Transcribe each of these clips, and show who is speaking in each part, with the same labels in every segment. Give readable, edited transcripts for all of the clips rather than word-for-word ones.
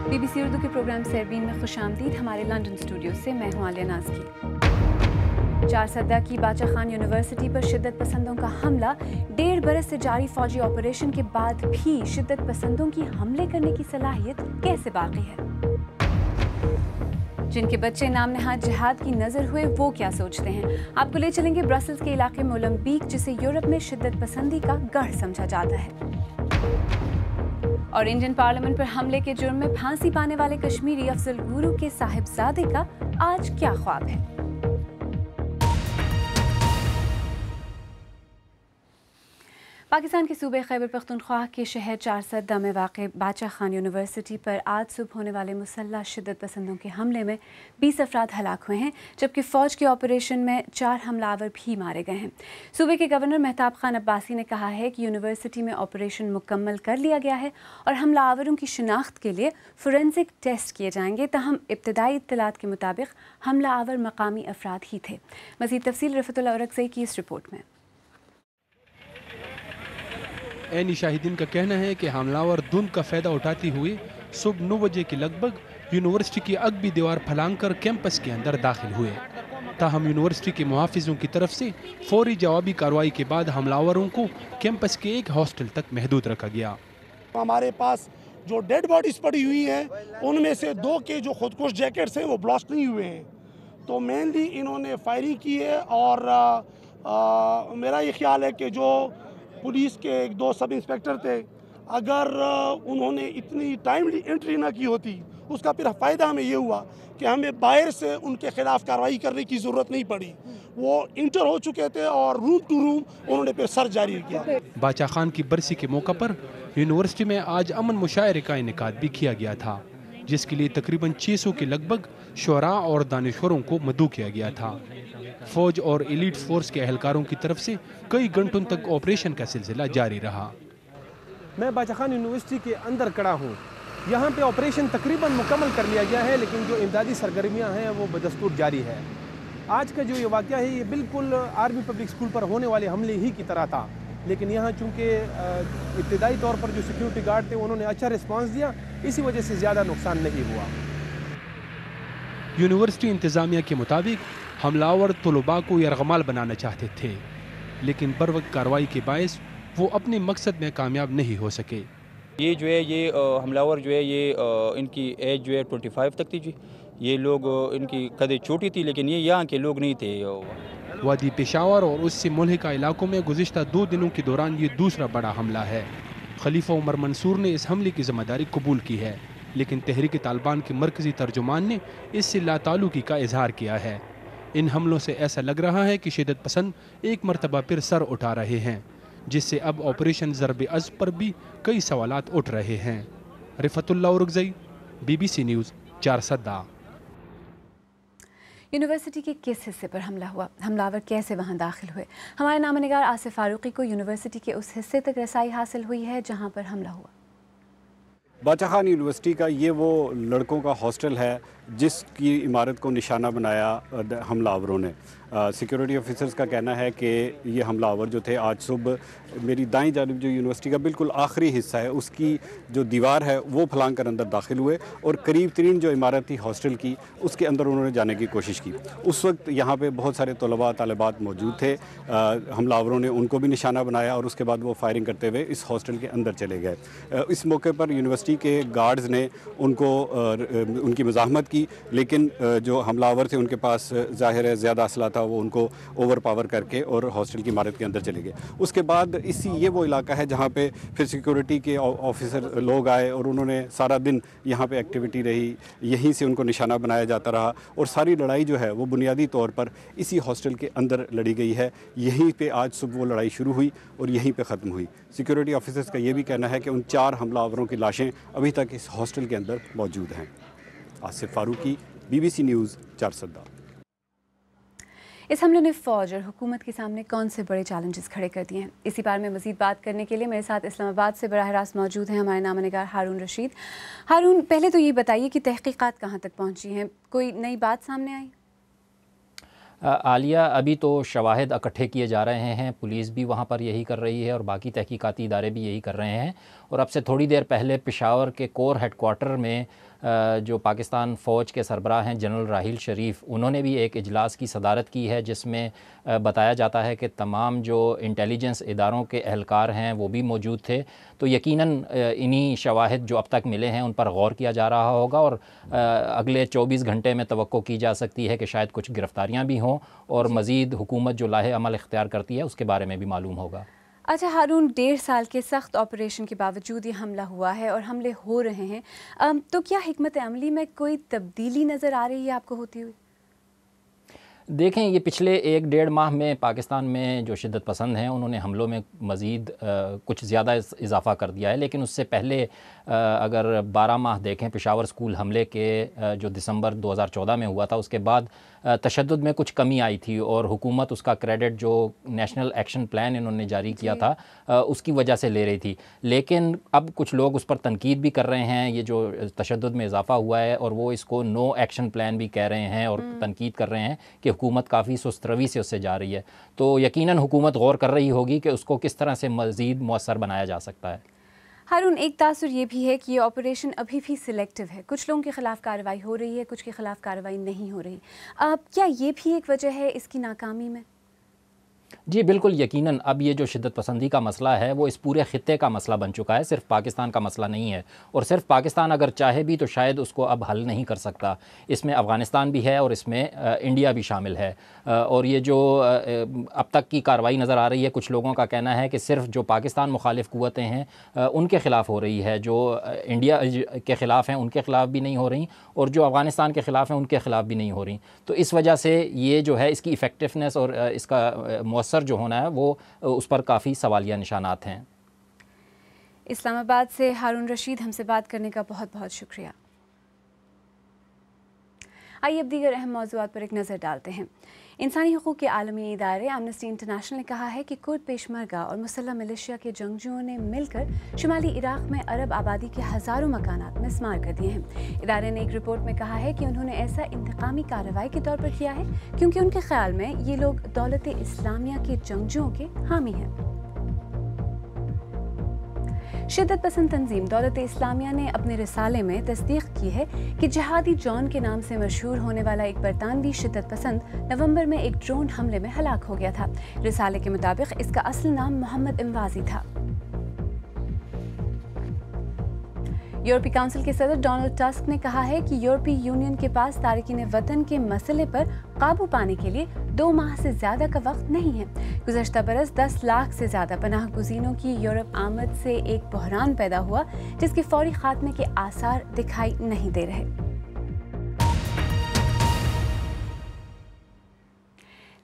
Speaker 1: BBC Urdu کے programme سیربین میں خوش آمدید۔ ہمارے لندن اسٹوڈیو سے میں ہوں عالیہ نازکی۔ چارسدہ کی باچہ خان یونیورسٹی پر شدت پسندوں کا حملہ۔ 1.5 برس سے جاری فوجی آپریشن کے بعد بھی شدت پسندوں کی حملے کرنے کی صلاحیت کیسے باقی ہے؟ جن کے بچے نام نہاد جہاد کی نظر ہوئے وہ کیا سوچتے ہیں؟ آپ کو لے چلیں گے برسلز کے علاقے مولمبیک، جسے یورپ میں شدت پسندی کا گڑھ سمجھا جاتا ہے۔ اور انڈین پارلیمنٹ پر حملے کے جرم میں پھانسی پانے والے کشمیری افضل گورو کے صاحبزادے کا آج کیا خواب ہے؟ پاکستان کے صوبے خیبر پختونخوا کے شہر چارسدہ میں واقع باچہ خان یونیورسٹی پر آج صبح ہونے والے مسلح شدت پسندوں کے حملے میں 20 افراد ہلاک ہوئے ہیں، جبکہ فوج کے آپریشن میں 4 حملہ آور بھی مارے گئے ہیں۔ صوبے کے گورنر مہتاب خان عباسی نے کہا ہے کہ یونیورسٹی میں آپریشن مکمل کر لیا گیا ہے اور حملہ آوروں کی شناخت کے لیے فورینسک ٹیسٹ کیے جائیں گے، تاہم ابتدائی اطلاعات کے مطابق حملہ آور مقامی افراد ہی تھے۔ مزید تفصیل رفعت اللہ اورکزئی کی اس رپورٹ میں۔
Speaker 2: عینی شاہدین کا کہنا ہے کہ حملہ دھند کا فائدہ اٹھاتے ہوئے صبح 9 بجے کے لگ بھگ یونیورسٹی کی اگبی دیوار پھلانگ کر کیمپس کے اندر داخل ہوئے، تاہم یونیورسٹی کے محافظوں کی طرف سے فوری جوابی کارروائی کے بعد حملہ آوروں کو کیمپس کے ایک ہاسٹل تک محدود رکھا گیا۔
Speaker 3: ہمارے پاس جو ڈیڈ باڈیز پڑی ہوئی ہیں ان میں سے 2 کے جو خودکش جیکٹس ہیں وہ بلاسٹ نہیں ہوئے ہیں، تو مینلی انہوں نے فائرنگ کی ہے۔ اور میرا یہ خیال ہے کہ جو پولیس کے 2 سب انسپیکٹر تھے، اگر انہوں نے اتنی ٹائملی انٹری نہ کی ہوتی، اس کا پھر فائدہ ہمیں یہ ہوا کہ ہمیں باہر سے ان کے خلاف کارروائی کرنے کی ضرورت نہیں پڑی۔ وہ انٹر ہو چکے تھے اور روم ٹو روم انہوں نے پھر سر جاری کیا۔
Speaker 2: باچہ خان کی برسی کے موقع پر یونیورسٹی میں آج امن مشاعرے کا انعقاد بھی کیا گیا تھا، جس کے لیے تقریباً 600 کے لگ بھگ شعراء اور دانشوروں کو مدعو کیا گیا تھا۔ فوج اور ایلیٹ فورس کے اہلکاروں کی طرف سے کئی گھنٹوں تک آپریشن کا سلسلہ جاری رہا۔
Speaker 4: میں باچہ خان یونیورسٹی کے اندر کھڑا ہوں۔ یہاں پہ آپریشن تقریباً مکمل کر لیا گیا ہے، لیکن جو امدادی سرگرمیاں ہیں وہ بدستور جاری ہے۔ آج کا جو یہ واقعہ ہے یہ بالکل آرمی پبلک اسکول پر ہونے والے حملے ہی کی طرح تھا، لیکن یہاں چونکہ ابتدائی طور پر جو سیکیورٹی گارڈ تھے انہوں نے اچھا رسپانس دیا، اسی وجہ سے زیادہ نقصان نہیں ہوا۔
Speaker 2: یونیورسٹی انتظامیہ کے مطابق حملہ آور طلباء کو یرغمال بنانا چاہتے تھے، لیکن بروقت کارروائی کے باعث وہ اپنے مقصد میں کامیاب نہیں ہو سکے۔
Speaker 5: یہ جو ہے یہ حملہ آور جو ہے یہ ان کی ایج جو ہے 25 تک تھی جی۔ یہ لوگ ان کی قد چھوٹی تھی، لیکن یہ یہاں کے لوگ نہیں تھے۔
Speaker 2: وادی پشاور اور اس سے ملحقہ علاقوں میں گزشتہ 2 دنوں کے دوران یہ دوسرا بڑا حملہ ہے۔ خلیفہ عمر منصور نے اس حملے کی ذمہ داری قبول کی ہے، لیکن تحریک طالبان کے مرکزی ترجمان نے اس سے لاتعلقی کا اظہار کیا ہے۔ ان حملوں سے ایسا لگ رہا ہے کہ شدت پسند ایک مرتبہ پھر سر اٹھا رہے ہیں، جس سے اب آپریشن ضرب عضب پر بھی کئی سوالات اٹھ رہے ہیں۔ Rifatullah Orakzai, BBC news, Charsadda.
Speaker 1: University کے کس حصے پر حملہ ہوا؟ حملہ آور کیسے وہاں داخل ہوئے؟ ہمارے نامہ نگار آصف فاروقی کو یونیورسٹی کے اس حصے تک رسائی حاصل ہوئی ہے جہاں پر حملہ ہوا۔
Speaker 6: باچہ خان یونیورسٹی کا یہ وہ لڑکوں کا ہاسٹل ہے جس کی عمارت کو نشانہ بنایا حملہ آوروں نے۔ سیکیورٹی آفیسرز کا کہنا ہے کہ یہ حملہ آور جو تھے آج صبح میری دائیں جانب جو یونیورسٹی کا بالکل آخری حصہ ہے اس کی جو دیوار ہے وہ پھلانگ کر اندر داخل ہوئے اور قریب ترین جو عمارت تھی ہاسٹل کی اس کے اندر انہوں نے جانے کی کوشش کی۔ اس وقت یہاں پہ بہت سارے طلباء طالبات موجود تھے۔ حملہ آوروں نے ان کو بھی نشانہ بنایا اور اس کے بعد وہ فائرنگ کرتے ہوئے اس ہاسٹل کے اندر چلے گئے۔ اس موقع پر یونیورسٹی کے گارڈز نے ان کی مزاحمت کی، لیکن جو حملہ آور تھے ان کے پاس ظاہر ہے زیادہ اسلحہ تھا، وہ ان کو اوور پاور کر کے اور ہاسٹل کی عمارت کے اندر چلے گئے۔ اس کے بعد یہ وہ علاقہ ہے جہاں پہ پھر سیکیورٹی کے آفیسر لوگ آئے اور انہوں نے سارا دن یہاں پہ ایکٹیویٹی رہی، یہیں سے ان کو نشانہ بنایا جاتا رہا اور ساری لڑائی جو ہے وہ بنیادی طور پر اسی ہاسٹل کے اندر لڑی گئی ہے۔ یہیں پہ آج صبح وہ لڑائی شروع ہوئی اور یہیں پہ ختم ہوئی۔ سیکیورٹی آفیسرز کا یہ بھی کہنا ہے کہ ان 4 حملہ آوروں کی لاشیں ابھی تک اس ہاسٹل کے اندر موجود ہیں۔ Asif Farooqi, BBC news, Charsadda.
Speaker 1: اس حملے نے فوج اور حکومت کے سامنے کون سے بڑے چیلنجز کھڑے کر دیے ہیں؟ اسی بارے میں مزید بات کرنے کے لیے میرے ساتھ اسلام آباد سے براہ راست موجود ہیں ہمارے نامہ نگار ہارون رشید۔ ہارون، پہلے تو یہ بتائیے کہ تحقیقات کہاں تک پہنچی ہیں؟ کوئی نئی بات سامنے آئی؟
Speaker 7: عالیہ، ابھی تو شواہد اکٹھے کیے جا رہے ہیں، پولیس بھی وہاں پر یہی کر رہی ہے اور باقی تحقیقاتی ادارے بھی یہی کر رہے ہیں، اور اب سے تھوڑی دیر پہلے پشاور کے کور ہیڈ کوارٹر میں جو پاکستان فوج کے سربراہ ہیں جنرل راحیل شریف، انہوں نے بھی ایک اجلاس کی صدارت کی ہے جس میں بتایا جاتا ہے کہ تمام جو انٹیلیجنس اداروں کے اہلکار ہیں وہ بھی موجود تھے، تو یقیناً انہی شواہد جو اب تک ملے ہیں ان پر غور کیا جا رہا ہوگا، اور اگلے 24 گھنٹے میں توقع کی جا سکتی ہے کہ شاید کچھ گرفتاریاں بھی ہوں اور مزید حکومت جو لاہے عمل اختیار کرتی ہے اس کے بارے میں بھی معلوم ہوگا۔
Speaker 1: اچھا ہارون، 1.5 سال کے سخت آپریشن کے باوجود یہ حملہ ہوا ہے اور حملے ہو رہے ہیں، تو کیا حکمت عملی میں کوئی تبدیلی نظر آ رہی ہے آپ کو ہوتی ہوئی؟
Speaker 7: دیکھیں، یہ پچھلے 1-1.5 ماہ میں پاکستان میں جو شدت پسند ہیں انہوں نے حملوں میں مزید کچھ زیادہ اضافہ کر دیا ہے، لیکن اس سے پہلے اگر 12 ماہ دیکھیں پشاور اسکول حملے کے جو دسمبر 2014 میں ہوا تھا، اس کے بعد تشدد میں کچھ کمی آئی تھی اور حکومت اس کا کریڈٹ جو نیشنل ایکشن پلان انہوں نے جاری کیا تھا اس کی وجہ سے لے رہی تھی، لیکن اب کچھ لوگ اس پر تنقید بھی کر رہے ہیں، یہ جو تشدد میں اضافہ ہوا ہے، اور وہ اس کو نو ایکشن پلان بھی کہہ رہے ہیں اور تنقید کر رہے ہیں کہ حکومت کافی سست روی سے اس سے جا رہی ہے، تو یقیناً حکومت غور کر رہی ہوگی کہ اس کو کس طرح سے مزید مؤثر بنایا جا سکتا ہے۔
Speaker 1: ہارون، ایک تاثر یہ بھی ہے کہ یہ آپریشن ابھی بھی سلیکٹیو ہے، کچھ لوگوں کے خلاف کارروائی ہو رہی ہے، کچھ کے خلاف کارروائی نہیں ہو رہی، کیا یہ بھی ایک وجہ ہے اس کی ناکامی میں؟
Speaker 7: جی بالکل، یقیناً اب یہ جو شدت پسندی کا مسئلہ ہے وہ اس پورے خطے کا مسئلہ بن چکا ہے، صرف پاکستان کا مسئلہ نہیں ہے، اور صرف پاکستان اگر چاہے بھی تو شاید اس کو اب حل نہیں کر سکتا، اس میں افغانستان بھی ہے اور اس میں انڈیا بھی شامل ہے، اور یہ جو اب تک کی کارروائی نظر آ رہی ہے، کچھ لوگوں کا کہنا ہے کہ صرف جو پاکستان مخالف قوتیں ہیں ان کے خلاف ہو رہی ہے، جو انڈیا کے خلاف ہیں ان کے خلاف بھی نہیں ہو رہی، اور جو افغانستان کے خلاف ہیں ان کے خلاف بھی نہیں ہو رہی، تو اس وجہ سے یہ جو ہے اس کی ایفیکٹونیس اور اس کا مؤثر جو ہونا ہے وہ اس پر کافی سوالیہ نشانات ہیں۔
Speaker 1: اسلام آباد سے ہارون رشید، ہم سے بات کرنے کا بہت بہت شکریہ۔ آئیے اب دیگر اہم موضوعات پر ایک نظر ڈالتے ہیں۔ انسانی حقوق کے عالمی ادارے ایمنسٹی انٹرنیشنل نے کہا ہے کہ کرد پیشمرگہ اور مسلح ملیشیا کے جنگجوؤں نے مل کر شمالی عراق میں عرب آبادی کے ہزاروں مکانات مسمار کر دیے ہیں۔ ادارے نے ایک رپورٹ میں کہا ہے کہ انہوں نے ایسا انتقامی کارروائی کے طور پر کیا ہے کیونکہ ان کے خیال میں یہ لوگ دولت اسلامیہ کے جنگجوؤں کے حامی ہیں۔ شدت پسند تنظیم دولت اسلامیہ نے اپنے رسالے میں تصدیق کی ہے کہ جہادی جان کے نام سے مشہور ہونے والا ایک برطانوی شدت پسند نومبر میں ایک ڈرون حملے میں ہلاک ہو گیا تھا۔ رسالے کے مطابق اس کا اصل نام محمد اموازی تھا۔ یورپی کونسل کے صدر ڈونلڈ ٹسک نے کہا ہے کہ یورپی یونین کے پاس تارکین وطن کے مسئلے پر قابو پانے کے لیے 2 ماہ سے زیادہ کا وقت نہیں ہے۔ گزشتہ برس 10 لاکھ سے زیادہ پناہ گزینوں کی یورپ آمد سے ایک بحران پیدا ہوا جس کے فوری خاتمے کے آثار دکھائی نہیں دے رہے۔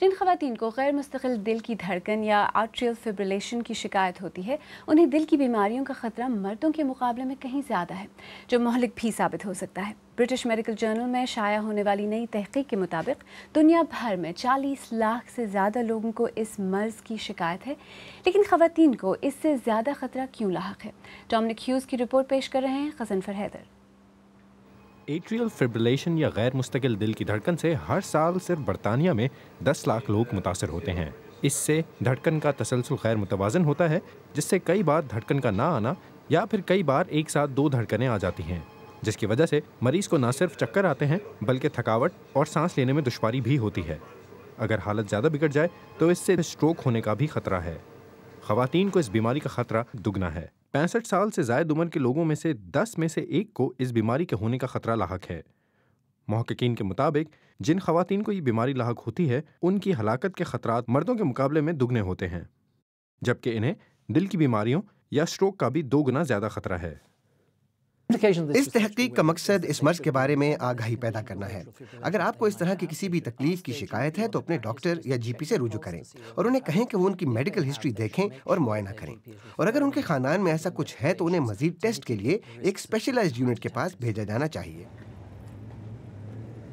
Speaker 1: جن خواتین کو غیر مستقل دل کی دھڑکن یا آرٹریل فبریلیشن کی شکایت ہوتی ہے انہیں دل کی بیماریوں کا خطرہ مردوں کے مقابلے میں کہیں زیادہ ہے، جو مہلک بھی ثابت ہو سکتا ہے۔ برٹش میڈیکل جرنل میں شائع ہونے والی نئی تحقیق کے مطابق دنیا بھر میں 40 لاکھ سے زیادہ لوگوں کو اس مرض کی شکایت ہے، لیکن خواتین کو اس سے زیادہ خطرہ کیوں لاحق ہے؟ ڈومنک ہیوز کی رپورٹ پیش کر رہے ہیں غضنفر حیدر۔
Speaker 8: ایٹریل فبریلیشن یا غیر مستقل دل کی دھڑکن سے ہر سال صرف برطانیہ میں 10 لاکھ لوگ متاثر ہوتے ہیں۔ اس سے دھڑکن کا تسلسل غیر متوازن ہوتا ہے، جس سے کئی بار دھڑکن کا نہ آنا یا پھر کئی بار ایک ساتھ 2 دھڑکنیں آ جاتی ہیں، جس کی وجہ سے مریض کو نہ صرف چکر آتے ہیں بلکہ تھکاوٹ اور سانس لینے میں دشواری بھی ہوتی ہے۔ اگر حالت زیادہ بگڑ جائے تو اس سے اسٹروک ہونے کا بھی خطرہ ہے۔ خواتین کو اس بیماری کا خطرہ دگنا ہے۔ 65 سال سے زائد عمر کے لوگوں میں سے 10 میں سے 1 کو اس بیماری کے ہونے کا خطرہ لاحق ہے۔ محققین کے مطابق جن خواتین کو یہ بیماری لاحق ہوتی ہے ان کی ہلاکت کے خطرات مردوں کے مقابلے میں دگنے ہوتے ہیں، جبکہ انہیں دل کی بیماریوں یا اسٹروک کا بھی 2 گنا زیادہ خطرہ ہے۔
Speaker 9: اس تحقیق کا مقصد اس مرض کے بارے میں آگاہی پیدا کرنا ہے۔ اگر آپ کو اس طرح کی کسی بھی تکلیف کی شکایت ہے تو اپنے ڈاکٹر یا جی پی سے رجوع کریں اور انہیں کہیں کہ وہ ان کی میڈیکل ہسٹری دیکھیں اور معائنہ کریں، اور اگر ان کے خاندان میں ایسا کچھ ہے تو انہیں مزید ٹیسٹ کے لیے ایک اسپیشلائزڈ یونٹ کے پاس بھیجا جانا چاہیے۔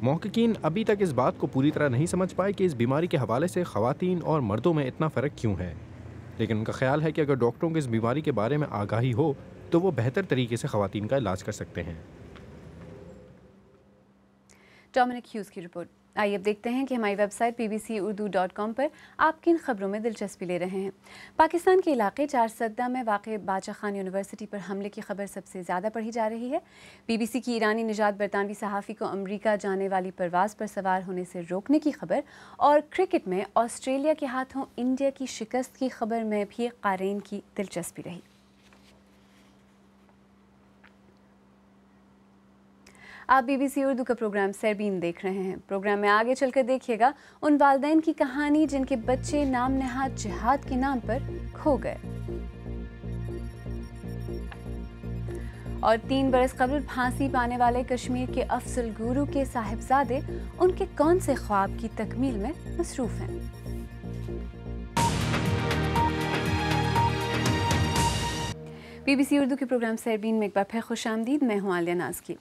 Speaker 8: محققین ابھی تک اس بات کو پوری طرح نہیں سمجھ پائے کہ اس بیماری کے حوالے سے خواتین اور مردوں میں اتنا فرق کیوں ہے، لیکن ان کا خیال ہے کہ اگر ڈاکٹروں کو اس بیماری کے بارے میں آگاہی ہو تو وہ بہتر طریقے سے خواتین کا علاج کر سکتے ہیں۔
Speaker 1: ڈومنک ہیوز کی رپورٹ۔ آئیے اب دیکھتے ہیں کہ ہماری ویب سائٹ bbcurdu.com پر آپ کن خبروں میں دلچسپی لے رہے ہیں۔ پاکستان کے علاقے چارسدہ میں واقع باچا خان یونیورسٹی پر حملے کی خبر سب سے زیادہ پڑھی جا رہی ہے۔ BBC کی ایرانی نژاد برطانوی صحافی کو امریکہ جانے والی پرواز پر سوار ہونے سے روکنے کی خبر، اور کرکٹ میں آسٹریلیا کے ہاتھوں انڈیا کی شکست کی خبر میں بھی قارئین کی دلچسپی رہی۔ آپ BBC اردو کا پروگرام سیربین دیکھ رہے ہیں۔ پروگرام میں آگے چل کر دیکھیے گا ان والدین کی کہانی جن کے بچے نام نہاد جہاد کے نام پر کھو گئے، اور 3 برس قبل پھانسی پانے والے کشمیر کے افضل گورو کے صاحبزادے ان کے کون سے خواب کی تکمیل میں مصروف ہیں۔ BBC اردو کے پروگرام سیربین میں ایک بار پھر خوش آمدید۔ میں ہوں عالیہ ناز کی۔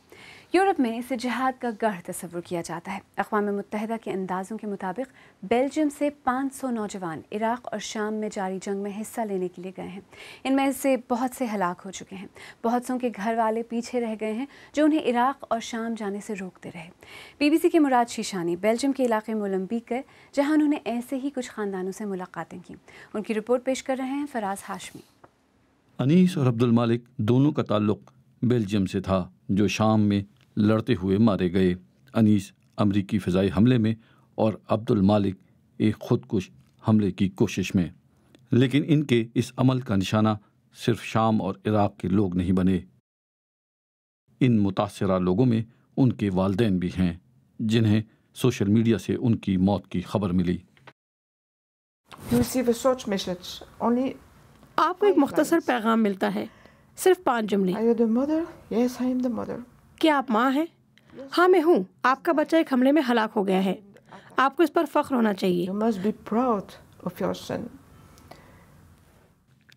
Speaker 1: یورپ میں اسے جہاد کا گڑھ تصور کیا جاتا ہے۔ اقوام متحدہ کے اندازوں کے مطابق بیلجیم سے 500 نوجوان عراق اور شام میں جاری جنگ میں حصہ لینے کے لیے گئے ہیں۔ ان میں سے بہت سے ہلاک ہو چکے ہیں۔ بہت سوں کے گھر والے پیچھے رہ گئے ہیں جو انہیں عراق اور شام جانے سے روکتے رہے۔ BBC کے مراد شیشانی بیلجیم کے علاقے مولمبیک گئے، جہاں انہوں نے ایسے ہی کچھ خاندانوں سے ملاقاتیں کی۔ ان کی رپورٹ پیش کر رہے ہیں فراز ہاشمی۔
Speaker 10: انیس اور عبد المالک دونوں کا تعلق بیلجیم سے تھا، جو شام میں لڑتے ہوئے مارے گئے۔ انیس امریکی فضائی حملے میں اور عبد المالک ایک خودکش حملے کی کوشش میں، لیکن ان کے اس عمل کا نشانہ صرف شام اور عراق کے لوگ نہیں بنے۔ ان متاثرہ لوگوں میں ان کے والدین بھی ہیں، جنہیں سوشل میڈیا سے ان کی موت کی خبر ملی۔
Speaker 11: آپ کو ایک مختصر پیغام ملتا ہے، صرف 5 جملے۔ کیا آپ ماں ہیں؟ ہاں میں ہوں۔ آپ کا بچہ ایک حملے میں ہلاک ہو گیا ہے، آپ کو اس پر فخر ہونا چاہیے۔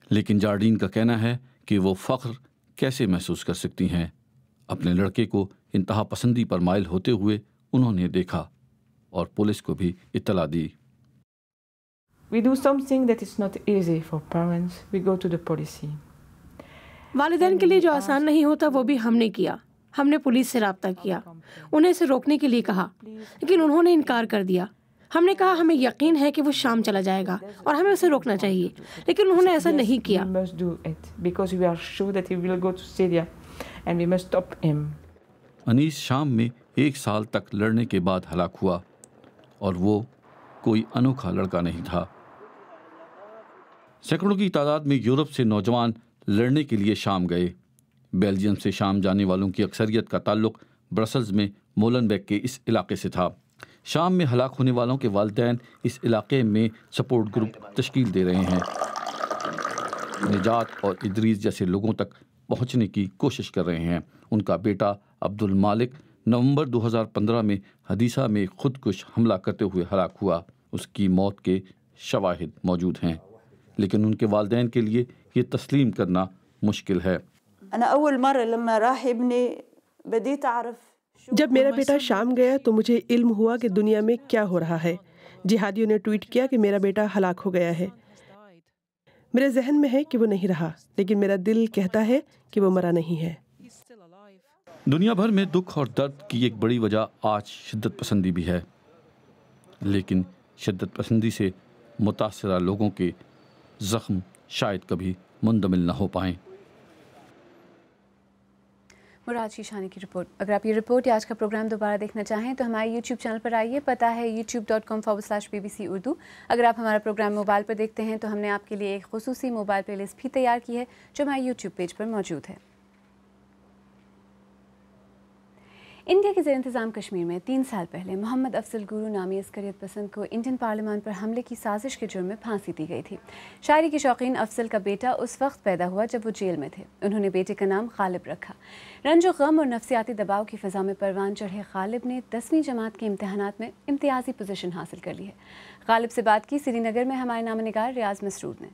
Speaker 10: لیکن جارڈین کا کہنا ہے کہ وہ فخر کیسے محسوس کر سکتی ہیں۔ اپنے لڑکے کو انتہا پسندی پر مائل ہوتے ہوئے انہوں نے دیکھا اور پولیس کو بھی اطلاع دی۔
Speaker 11: والدین کے لیے جو آسان نہیں ہوتا وہ بھی ہم نے کیا۔ ہم نے پولیس سے رابطہ کیا، انہیں اسے روکنے کے لیے کہا، لیکن انہوں نے انکار کر دیا۔ ہم نے کہا ہمیں یقین ہے کہ وہ شام چلا جائے گا اور ہمیں اسے روکنا چاہیے، لیکن انہوں نے ایسا نہیں کیا۔
Speaker 10: انیس شام میں 1 سال تک لڑنے کے بعد ہلاک ہوا، اور وہ کوئی انوکھا لڑکا نہیں تھا۔ سینکڑوں کی تعداد میں یورپ سے نوجوان لڑنے کے لیے شام گئے۔ بیلجیم سے شام جانے والوں کی اکثریت کا تعلق برسلز میں مولنبیک کے اس علاقے سے تھا۔ شام میں ہلاک ہونے والوں کے والدین اس علاقے میں سپورٹ گروپ تشکیل دے رہے ہیں، نجات اور ادریس جیسے لوگوں تک پہنچنے کی کوشش کر رہے ہیں۔ ان کا بیٹا عبد المالک نومبر 2015 میں حدیثہ میں خودکش حملہ کرتے ہوئے ہلاک ہوا۔ اس کی موت کے شواہد موجود ہیں، لیکن ان کے والدین کے لیے یہ تسلیم کرنا مشکل ہے۔
Speaker 12: جب میرا بیٹا شام گیا تو مجھے علم ہوا کہ دنیا میں کیا ہو رہا ہے۔ جہادیوں نے ٹویٹ کیا کہ میرا بیٹا ہلاک ہو گیا ہے۔ میرے ذہن میں ہے کہ وہ نہیں رہا، لیکن میرا دل کہتا ہے کہ وہ مرا نہیں ہے۔
Speaker 10: دنیا بھر میں دکھ اور درد کی ایک بڑی وجہ آج شدت پسندی بھی ہے، لیکن شدت پسندی سے متاثرہ لوگوں کے زخم شاید کبھی مندمل نہ ہو پائیں۔
Speaker 1: مراد شیشانی کی رپورٹ۔ اگر آپ یہ رپورٹ یا آج کا پروگرام دوبارہ دیکھنا چاہیں تو ہمارے YouTube چینل پر آئیے، پتہ ہے youtube.com/BBC اردو۔ اگر آپ ہمارا پروگرام موبائل پر دیکھتے ہیں تو ہم نے آپ کے لیے ایک خصوصی موبائل پلے لسٹ بھی تیار کی ہے جو ہمارے YouTube پیج پر موجود ہے۔ انڈیا کے زیر انتظام کشمیر میں 3 سال پہلے محمد افضل گورو نامی عسکریت پسند کو انڈین پارلیمان پر حملے کی سازش کے جرم میں پھانسی دی گئی تھی۔ شاعری کے شوقین افضل کا بیٹا اس وقت پیدا ہوا جب وہ جیل میں تھے۔ انہوں نے بیٹے کا نام غالب رکھا۔ رنج و غم اور نفسیاتی دباؤ کی فضا میں پروان چڑھے غالب نے 10ویں جماعت کے امتحانات میں امتیازی پوزیشن حاصل کر لی ہے۔ غالب سے بات کی سری نگر میں ہمارے نامہ نگار ریاض مسرور نے۔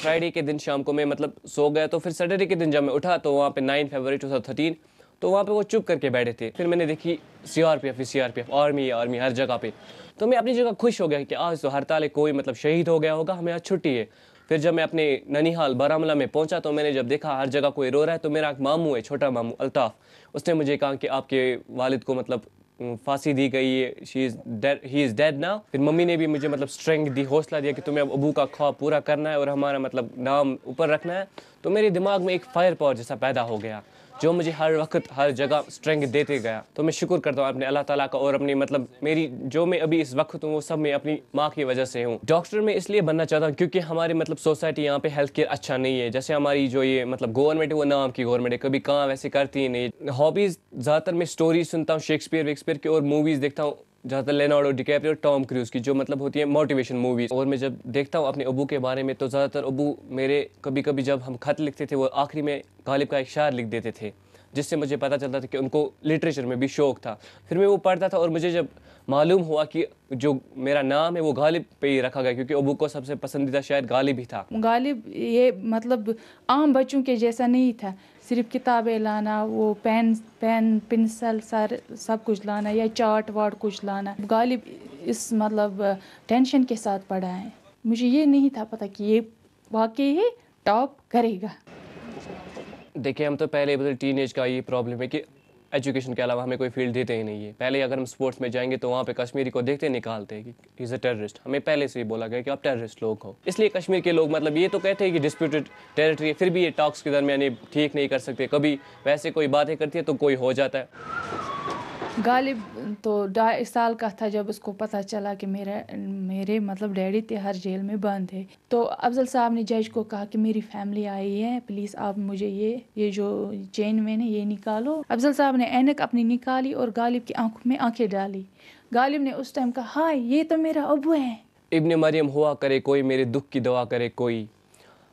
Speaker 13: فرائیڈے کے دن شام کو میں سو گیا، تو پھر سیٹرڈے کے دن جب میں اٹھا تو وہاں پہ 9 فروری 2013 تو وہاں پہ وہ چپ کر کے بیٹھے تھے۔ پھر میں نے دیکھی CRPF آرمی ہر جگہ پہ، تو میں اپنی جگہ خوش ہو گیا کہ آج تو ہڑتال ہے، کوئی شہید ہو گیا ہوگا، ہمیں آج چھٹی ہے۔ پھر جب میں اپنے ننیحال بارہمولہ میں پہنچا تو میں نے جب دیکھا ہر جگہ کوئی رو رہا ہے، تو میرا ایک ماموں ہے، چھوٹا ماموں الطاف، اس نے مجھے کہا کہ آپ کے والد کو مطلب پھانسی دی گئی ہے، ہی از ڈیڈ ناؤ۔ پھر ممی نے بھی مجھے مطلب اسٹرینتھ دی، حوصلہ دیا کہ تمہیں اب ابو کا خواب پورا کرنا ہے اور ہمارا مطلب نام اوپر رکھنا ہے۔ تو میرے دماغ میں ایک فائر پاور جیسا پیدا ہو گیا جو مجھے ہر وقت ہر جگہ اسٹرینتھ دیتے گیا۔ تو میں شکر کرتا ہوں اپنے اللہ تعالیٰ کا، اور اپنی مطلب میری جو میں ابھی اس وقت ہوں وہ سب میں اپنی ماں کی وجہ سے ہوں۔ ڈاکٹر میں اس لیے بننا چاہتا ہوں کیونکہ ہماری مطلب سوسائٹی یہاں پہ ہیلتھ کیئر اچھا نہیں ہے۔ جیسے ہماری جو یہ مطلب گورنمنٹ ہے وہ نام کی گورنمنٹ ہے، کبھی کام ویسے کرتی ہی نہیں۔ ہابیز زیادہ تر میں اسٹوریز سنتا ہوں، شیکسپیئر کی، اور موویز دیکھتا ہوں، زیادہ تر لیونارڈو ڈی کیپریو اور ٹام کروز کی، جو مطلب ہوتی ہے موٹیویشن موویز۔ اور میں جب دیکھتا ہوں اپنے ابو کے بارے میں تو زیادہ تر ابو میرے کبھی کبھی جب ہم خط لکھتے تھے وہ آخری میں غالب کا ایک شعر لکھ دیتے تھے، جس سے مجھے پتہ چلتا تھا کہ ان کو لٹریچر میں بھی شوق تھا۔ پھر میں وہ پڑھتا تھا اور مجھے جب معلوم ہوا کہ جو میرا نام ہے وہ غالب پہ ہی رکھا گیا کیونکہ ابو کو سب سے پسندیدہ شاعر غالب ہی تھا۔
Speaker 14: غالب یہ مطلب عام بچوں کے جیسا نہیں تھا، صرف کتابیں لانا، وہ پین پنسل سب کچھ لانا یا چارٹ واٹ کچھ لانا۔ غالب اس مطلب ٹینشن کے ساتھ پڑھا ہے، مجھے یہ نہیں تھا پتہ کہ یہ واقعی ہی ٹاپ کرے گا۔
Speaker 13: دیکھیں ہم تو پہلے ٹین ایج کا یہ پرابلم ہے کہ ایجوکیشن کے علاوہ ہمیں کوئی فیلڈ دیتے ہی نہیں ہے۔ پہلے اگر ہم سپورٹس میں جائیں گے تو وہاں پہ کشمیری کو دیکھتے نکالتے ہیں کہ از اے ٹیررسٹ، ہمیں پہلے سے ہی بولا گیا کہ آپ ٹیررسٹ لوگ ہو۔ اس لیے کشمیر کے لوگ مطلب یہ تو کہتے ہیں کہ ڈسپیوٹڈ ٹیریٹری ہے، پھر بھی یہ ٹاکس کے درمیان یہ ٹھیک نہیں کر سکتے، کبھی ویسے کوئی باتیں کرتی ہے تو کوئی ہو جاتا ہے۔
Speaker 14: غالب تو 2.5 سال کا تھا جب اس کو پتہ چلا کہ میرے مطلب ڈیڈی تہاڑ جیل میں بند ہے، تو افضل صاحب نے جج کو کہا کہ میری فیملی آئی ہے، پلیز آپ مجھے یہ جو چین وین ہے یہ نکالو۔ افضل صاحب نے اینک اپنی نکالی اور غالب کی آنکھوں میں آنکھیں ڈالی۔ غالب نے اس ٹائم کہا ہائے یہ تو میرا ابو ہے۔
Speaker 13: ابن مریم ہوا کرے کوئی، میرے دکھ کی دوا کرے کوئی،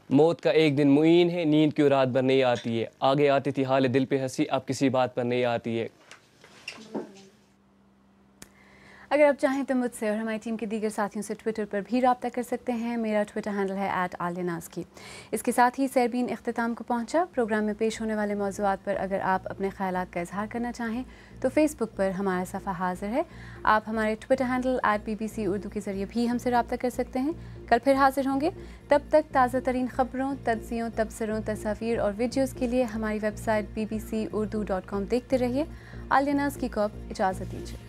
Speaker 13: موت کا ایک دن معین ہے، نیند کیوں رات بھر نہیں آتی ہے، آگے آتی تھی حال دل پہ ہنسی، اب کسی بات پر نہیں آتی ہے۔
Speaker 1: اگر آپ چاہیں تو مجھ سے اور ہماری ٹیم کے دیگر ساتھیوں سے ٹویٹر پر بھی رابطہ کر سکتے ہیں۔ میرا ٹویٹر ہینڈل ہے @عالیہ۔ اس کے ساتھ ہی سیربین اختتام کو پہنچا۔ پروگرام میں پیش ہونے والے موضوعات پر اگر آپ اپنے خیالات کا اظہار کرنا چاہیں تو فیس بک پر ہمارا صفحہ حاضر ہے۔ آپ ہمارے ٹویٹر ہینڈل @BBC اردو کے ذریعے بھی ہم سے رابطہ کر سکتے ہیں۔ کل پھر حاضر ہوں گے، تب تک تازہ ترین خبروں، تجزیوں، تبصروں، تصاویر اور ویڈیوز کے لیے ہماری ویب سائٹ bbcurdu.com دیکھتے رہیے۔ عالیہ ناز کی کو اب اجازت دیجیے۔